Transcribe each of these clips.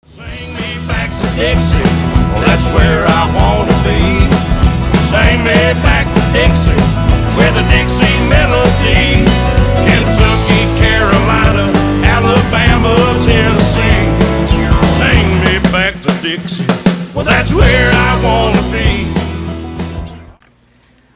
Sing me back to Dixie, well, that's where I want to be. Sing me back to Dixie, with a Dixie melody. Kentucky, Carolina, Alabama, Tennessee. Sing me back to Dixie, well, that's where I want to be.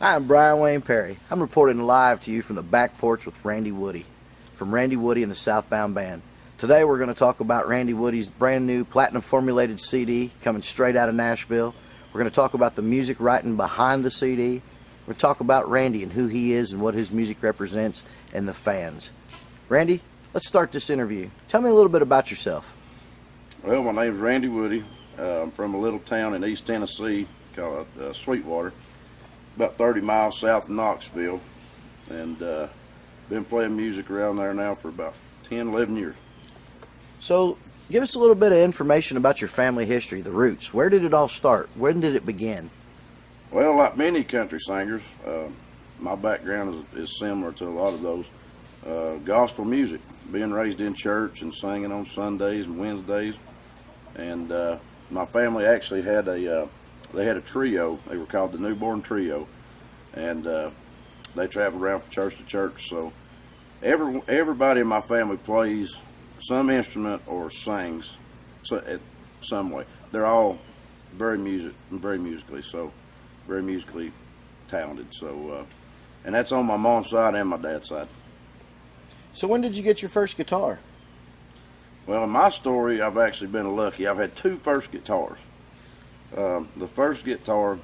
Hi, I'm Brian Wayne Perry. I'm reporting live to you from the back porch with Randy Woody, from Randy Woody and the Southbound Band. Today we're going to talk about Randy Woody's brand new platinum formulated CD coming straight out of Nashville. We're going to talk about the music writing behind the CD. We're going to talk about Randy and who he is and what his music represents and the fans. Randy, let's start this interview. Tell me a little bit about yourself. Well, my name is Randy Woody. I'm from a little town in East Tennessee called Sweetwater, about 30 miles south of Knoxville, and been playing music around there now for about 10, 11 years. So, give us a little bit of information about your family history, the roots. Where did it all start? When did it begin? Well, like many country singers, my background is similar to a lot of those. Gospel music, being raised in church and singing on Sundays and Wednesdays. And my family actually had they had a trio. They were called the Newborn Trio. And they traveled around from church to church. So everybody in my family plays some instrument or sings some way. They're all very musically talented. So, and that's on my mom's side and my dad's side. So when did you get your first guitar? Well, in my story, I've actually been lucky. I've had two first guitars. The first guitar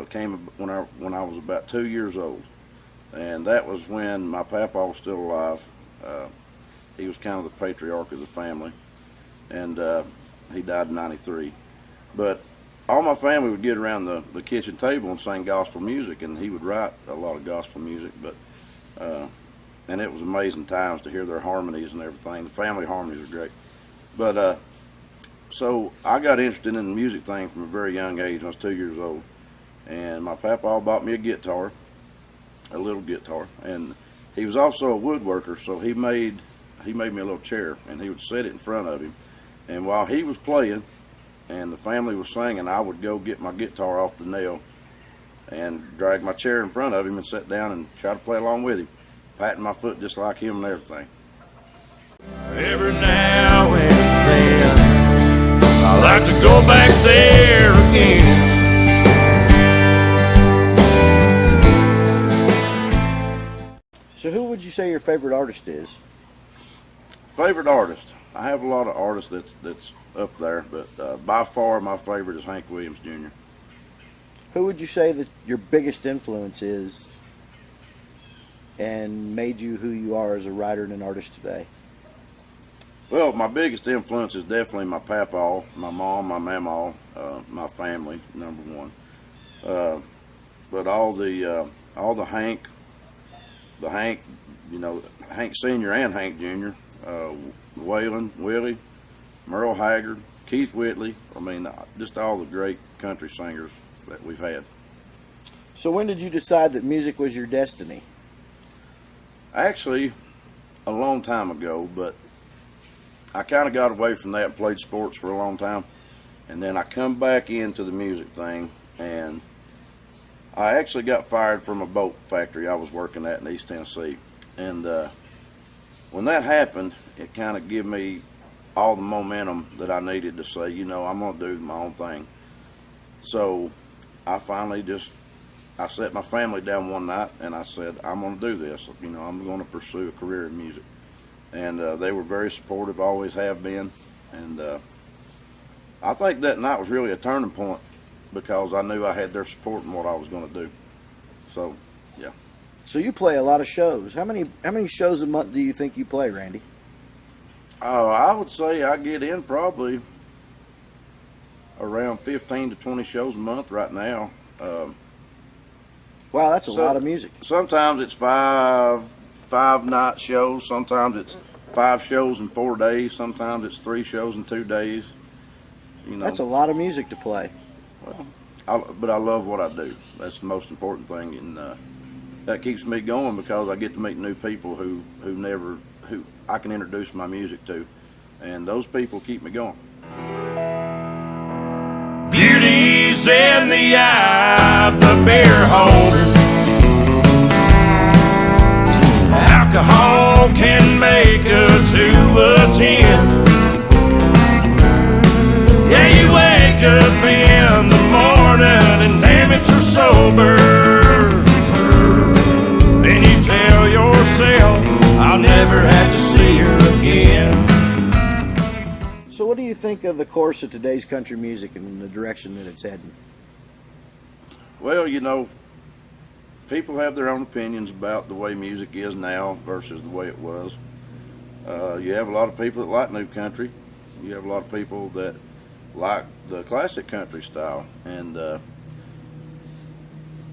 came when I was about 2 years old, and that was when my papa was still alive. He was kind of the patriarch of the family, and he died in '93. But all my family would get around the kitchen table and sing gospel music, and he would write a lot of gospel music. But and it was amazing times to hear their harmonies and everything. The family harmonies are great. But so I got interested in the music thing from a very young age. When I was 2 years old, and my papa bought me a guitar, a little guitar, and he was also a woodworker, so he made me a little chair, and he would set it in front of him. And while he was playing and the family was singing, I would go get my guitar off the nail and drag my chair in front of him and sit down and try to play along with him, patting my foot just like him and everything. Every now and then I like to go back there again. So who would you say your favorite artist is? Favorite artist? I have a lot of artists that's up there, but by far my favorite is Hank Williams Jr. Who would you say that your biggest influence is and made you who you are as a writer and an artist today? Well, my biggest influence is definitely my papa, my mom, my mama, my family, number one. But all the Hank, Hank Sr. and Hank Jr., Waylon, Willie, Merle Haggard, Keith Whitley. I mean, just all the great country singers that we've had. So when did you decide that music was your destiny? Actually, a long time ago, but I kind of got away from that and played sports for a long time. And then I come back into the music thing, and I actually got fired from a boat factory I was working at in East Tennessee. And when that happened, it kind of gave me all the momentum that I needed to say, I'm going to do my own thing. So I finally I sat my family down one night and I said, I'm going to do this. I'm going to pursue a career in music. And they were very supportive, always have been. And I think that night was really a turning point because I knew I had their support in what I was going to do. So, yeah. So you play a lot of shows. How many shows a month do you think you play, Randy? I would say I get in probably around 15 to 20 shows a month right now. Wow, that's a lot of music. Sometimes it's five night shows. Sometimes it's 5 shows in 4 days. Sometimes it's 3 shows in 2 days. That's a lot of music to play. Well, but I love what I do. That's the most important thing, and that keeps me going because I get to meet new people who I can introduce my music to, and those people keep me going. Beauty's in the eye of the beer holder. Alcohol can make a 2 a 10. Yeah, you wake up in the morning and damn it, you're sober. Then you tell yourself, I'll never have to see her again. So what do you think of the course of today's country music and the direction that it's heading? Well, you know, people have their own opinions about the way music is now versus the way it was. You have a lot of people that like new country. You have a lot of people that like the classic country style. And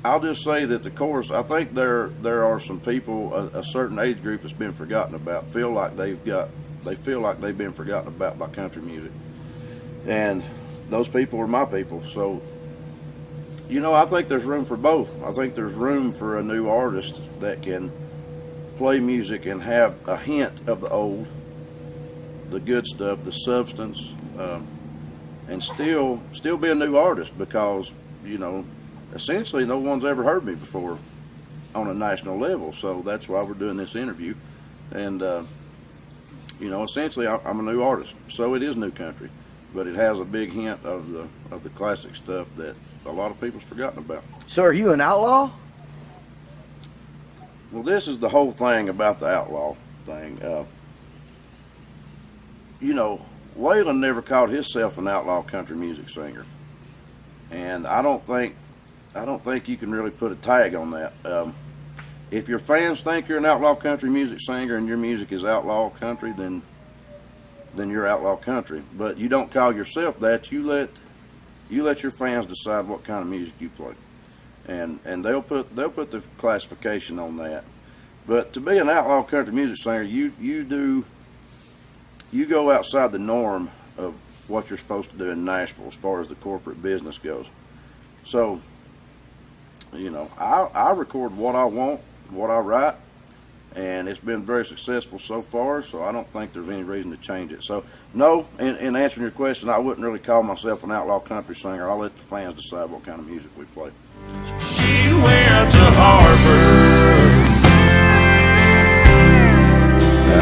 I'll just say that the chorus, I think there are some people, a certain age group that's been forgotten about, feel like they've been forgotten about by country music. And those people are my people. So, you know, I think there's room for both. I think there's room for a new artist that can play music and have a hint of the old, the good stuff, the substance, and still be a new artist, because, you know, essentially no one's ever heard me before on a national level. So that's why we're doing this interview. And, you know, essentially I'm a new artist. So it is new country, but it has a big hint of the classic stuff that a lot of people's forgotten about. So are you an outlaw? Well, this is the whole thing about the outlaw thing. You know, Waylon never called himself an outlaw country music singer, and I don't think you can really put a tag on that. If your fans think you're an outlaw country music singer and your music is outlaw country, then you're outlaw country. But you don't call yourself that. You let your fans decide what kind of music you play, and they'll put the classification on that. But to be an outlaw country music singer, you go outside the norm of what you're supposed to do in Nashville as far as the corporate business goes. So, you know, I record what I want, what I write, and it's been very successful so far, so I don't think there's any reason to change it. So, no, in answering your question, I wouldn't really call myself an outlaw country singer. I'll let the fans decide what kind of music we play. She went to Harvard.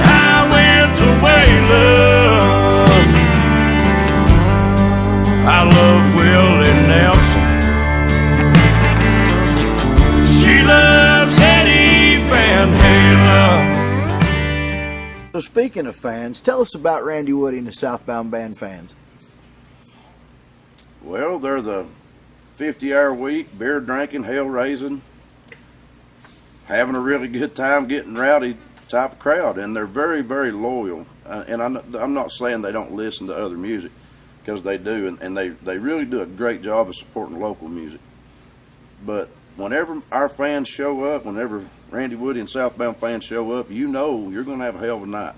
I went to Waylon. I love Willie Nelson. She loves Eddie Van Halen. So speaking of fans, tell us about Randy Woody and the Southbound Band fans. Well, they're the 50-hour week, beer drinking, hell raising, having a really good time, getting rowdy type of crowd, and they're very, very loyal. And I'm not saying they don't listen to other music, because they do, and they really do a great job of supporting local music. But whenever our fans show up, whenever Randy Woody and Southbound fans show up, you know you're going to have a hell of a night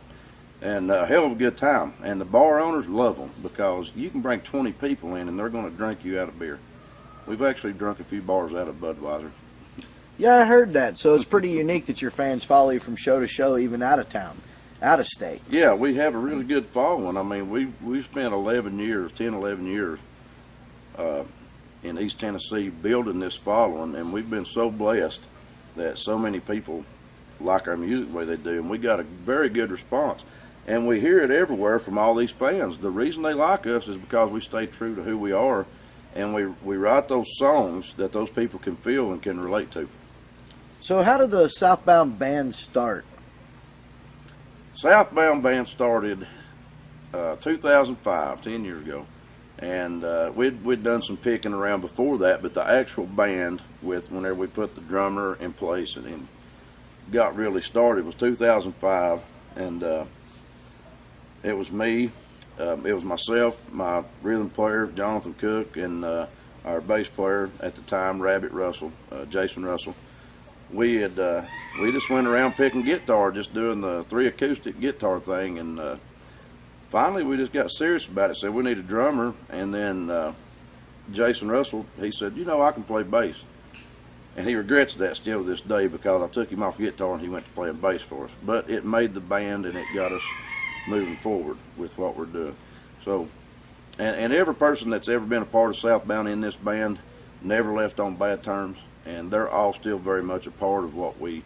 and a hell of a good time. And the bar owners love them, because you can bring 20 people in and they're going to drink you out of beer. We've actually drunk a few bars out of Budweiser. Yeah, I heard that. So it's pretty unique that your fans follow you from show to show, even out of town, out of state. Yeah, we have a really good following. I mean, we've spent 11 years in East Tennessee building this following, and we've been so blessed that so many people like our music the way they do, and we got a very good response. And we hear it everywhere from all these fans. The reason they like us is because we stay true to who we are, and we write those songs that those people can feel and can relate to. So how did the Southbound Band start? Southbound Band started 2005, 10 years ago. And we'd done some picking around before that, but the actual band, whenever we put the drummer in place and got really started, was 2005. And it was me, it was myself, my rhythm player, Jonathan Cook, and our bass player at the time, Jason Russell. We just went around picking guitar, just doing the 3 acoustic guitar thing, and finally we just got serious about it. Said we need a drummer, and then Jason Russell, he said, you know, I can play bass. And he regrets that still to this day, because I took him off guitar and he went to playing bass for us. But it made the band, and it got us moving forward with what we're doing. So and every person that's ever been a part of Southbound in this band never left on bad terms, and they're all still very much a part of what we've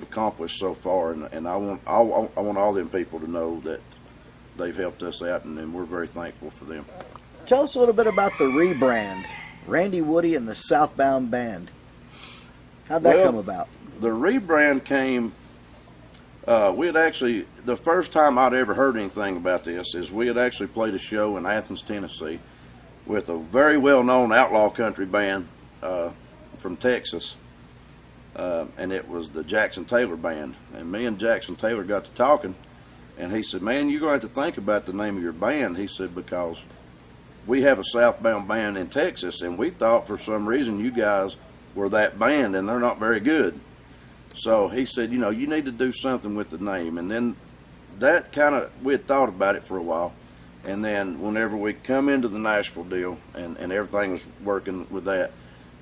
accomplished so far. And I want all them people to know that they've helped us out, and we're very thankful for them. Tell us a little bit about the rebrand, Randy Woody and the Southbound Band. How'd that come about? The rebrand came. We had actually, the first time I'd ever heard anything about this is we had actually played a show in Athens, Tennessee with a very well-known outlaw country band from Texas, and it was the Jackson Taylor Band. And me and Jackson Taylor got to talking, and he said, "Man, you're going to have to think about the name of your band." He said, "Because we have a Southbound band in Texas, and we thought for some reason you guys were that band, and they're not very good." So he said, "You know, you need to do something with the name." And then that we had thought about it for a while. And then whenever we come into the Nashville deal and everything was working with that,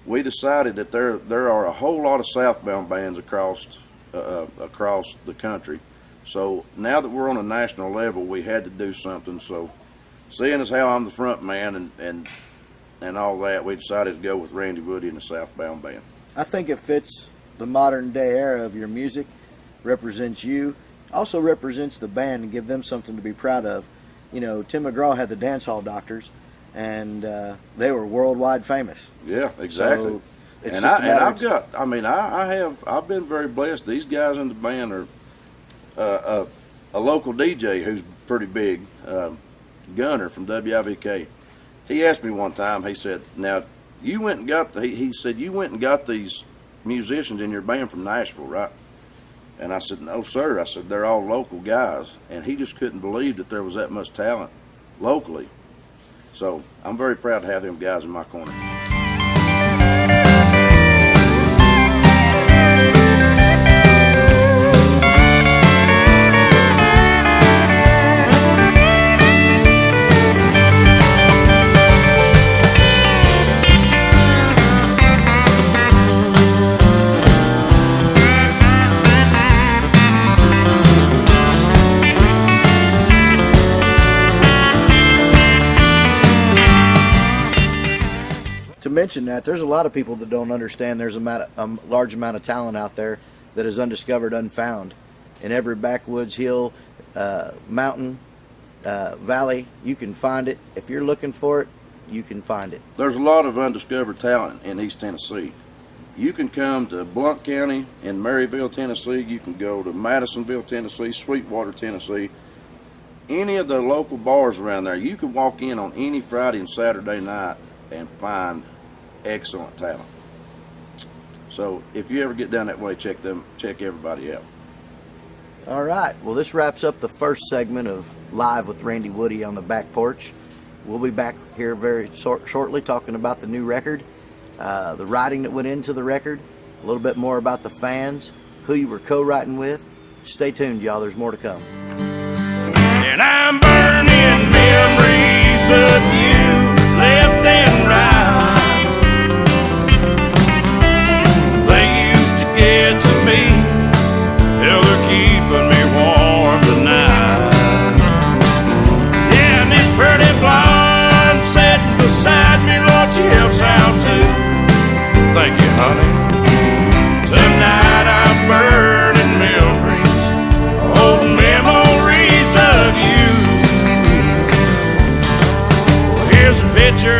we decided that there are a whole lot of Southbound bands across the country. So now that we're on a national level, we had to do something. So seeing as how I'm the front man and all that, we decided to go with Randy Woody and the Southbound Band. I think it fits the modern day era of your music, represents you, also represents the band, and give them something to be proud of. You know, Tim McGraw had the Dance Hall Doctors, and they were worldwide famous. Yeah, exactly. So I've been very blessed. These guys in the band are a local DJ who's pretty big, Gunner from WIVK. He asked me one time, he said, "Now, you went and got he said, you went and got these musicians in your band from Nashville, right?" And I said, "No, sir." I said, "They're all local guys." And he just couldn't believe that there was that much talent locally. So I'm very proud to have them guys in my corner. To mention that, there's a lot of people that don't understand there's a large amount of talent out there that is undiscovered, unfound. In every backwoods, hill, mountain, valley, you can find it. If you're looking for it, you can find it. There's a lot of undiscovered talent in East Tennessee. You can come to Blount County in Maryville, Tennessee. You can go to Madisonville, Tennessee, Sweetwater, Tennessee. Any of the local bars around there, you can walk in on any Friday and Saturday night and find excellent talent. So if you ever get down that way, check everybody out. All right. Well, this wraps up the first segment of Live with Randy Woody on the Back Porch. We'll be back here very shortly talking about the new record, the writing that went into the record, a little bit more about the fans, who you were co-writing with. Stay tuned, y'all. There's more to come. And I'm burning memories of you, left and right. They used to get to me, hell, they're keeping me warm tonight. Yeah, and this pretty blonde sitting beside me, Lord, she helps out too. Thank you, honey. Tonight I'm burning memories, old memories of you. Here's a picture